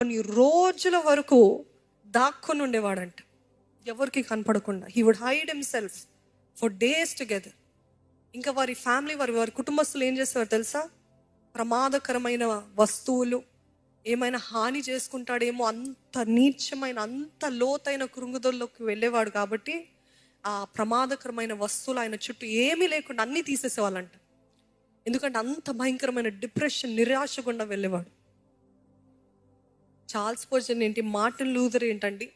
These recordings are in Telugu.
కొన్ని రోజుల వరకు దాక్కుని ఉండేవాడంట, ఎవరికి కనపడకుండా. He would hide himself for days together. ఇంకా వారి ఫ్యామిలీ, వారి కుటుంబస్తులు ఏం చేసేవారు తెలుసా? ప్రమాదకరమైన వస్తువులు ఏమైనా హాని చేసుకుంటాడేమో, అంత నీచమైన, అంత లోతైన కృంగుదల్లోకి వెళ్ళేవాడు. కాబట్టి ఆ ప్రమాదకరమైన వస్తువులు ఆయన చుట్టూ ఏమీ లేకుండా అన్నీ తీసేసేవాళ్ళంట. ఎందుకంటే అంత భయంకరమైన డిప్రెషన్, నిరాశ గుండా వెళ్ళేవాడు. చార్ల్స్ స్పర్జన్ ఏంటి, మార్టిన్ లూథర్ ఏంటండి,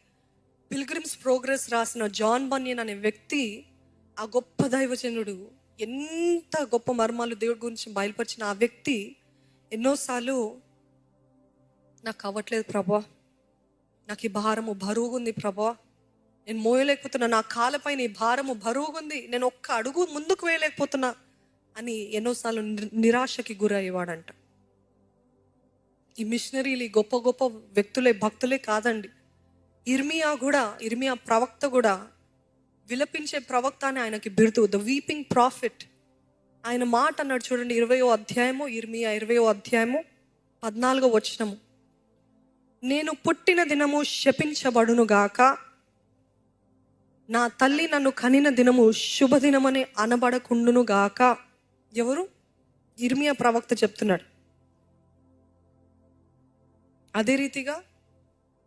పిల్గ్రిమ్స్ ప్రోగ్రెస్ రాసిన జాన్ బన్యన్ అనే వ్యక్తి, ఆ గొప్ప దైవజనుడు, ఎంత గొప్ప మర్మాలు దేవుడి గురించి బయలుపరిచిన ఆ వ్యక్తి ఎన్నోసార్లు, నాకు అవ్వట్లేదు ప్రభా, నాకు ఈ భారము బరువుగుంది ప్రభా, నేను మోయలేకపోతున్నా, నా కాళ్ళపైన ఈ భారము బరువుగుంది, నేను ఒక్క అడుగు ముందుకు వేయలేకపోతున్నా అని ఎన్నోసార్లు నిరాశకి గురయ్యేవాడంట. ఈ మిషనరీలు, గొప్ప గొప్ప వ్యక్తులే, భక్తులే కాదండి. ఇర్మియా ప్రవక్త కూడా, విలపించే ప్రవక్త అని ఆయనకి బిరుదు, ద వీపింగ్ ప్రాఫిట్. ఆయన మాట అన్నాడు చూడండి, 20వ అధ్యాయము, ఇర్మియా 20వ అధ్యాయము 14వ వచనము. నేను పుట్టిన దినము శపించబడును గాక, నా తల్లి నన్ను కనిన దినము శుభదినమని అనబడకుండును గాక. ఎవరు? ఇర్మియా ప్రవక్త చెప్తున్నాడు. అదే రీతిగా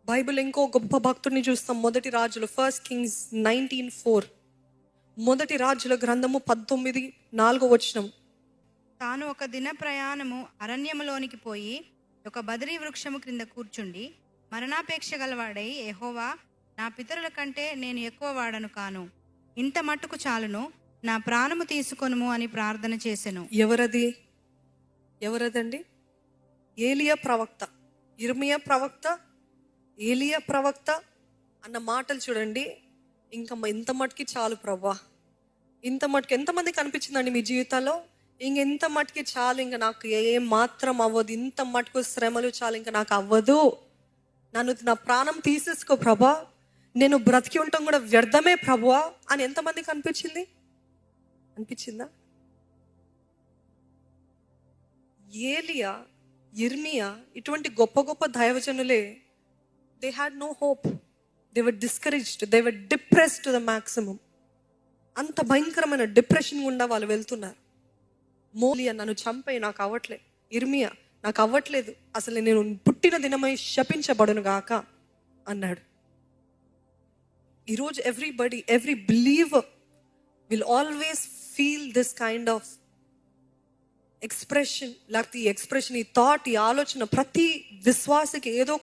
బైబిల్ ఇంకో గొప్ప భక్తుడిని చూస్తాం. మొదటి రాజులు, 1 Kings 19:4. మొదటి రాజుల గ్రంథము 19:4 వచనం. తాను ఒక దిన ప్రయాణము అరణ్యములోనికి పోయి ఒక బదరీ వృక్షము క్రింద కూర్చుండి మరణాపేక్ష గలవాడై, యెహోవా, నా పితరుల కంటే నేను ఎక్కువ వాడను కాను, ఇంత మట్టుకు చాలును, నా ప్రాణము తీసుకొనుము అని ప్రార్థన చేసెను. ఎవరదండి? ఏలియా ప్రవక్త. ఇర్మియా ప్రవక్త, ఏలియా ప్రవక్త అన్న మాటలు చూడండి. ఇంకా ఇంత మటుకి చాలు ప్రభా, ఇంత మటుకు. ఎంతమంది కనిపించిందండి మీ జీవితాల్లో? ఇంకెంత మటుకి చాలు, ఇంకా నాకు ఏం మాత్రం అవ్వదు, ఇంత మటుకు శ్రమలు చాలు, ఇంకా నాకు అవ్వదు, నా ప్రాణం తీసేసుకో ప్రభా, నేను బ్రతికి ఉండటం కూడా వ్యర్థమే ప్రభువా అని ఎంతమందికి అనిపించిందా? ఏలియా, ఇర్మియా ఇటువంటి గొప్ప గొప్ప దైవజనులే, they had no hope, they were discouraged, they were depressed to the maximum. అంత భయంకరమైన డిప్రెషన్ గుండా వాళ్ళు వెళ్తున్నారు. మోలియా, నన్ను చంపే, నాకు అవ్వట్లేదు. ఇర్మియా, నాకు అవ్వట్లేదు, అసలు నేను పుట్టిన దినమై శపించబడును గాక అన్నాడు. ఈరోజు every believer will always feel this kind of expression. లేకపోతే ఈ ఎక్స్ప్రెషన్, ఈ థాట్, ఈ ఆలోచన ప్రతి విశ్వాసకి ఏదో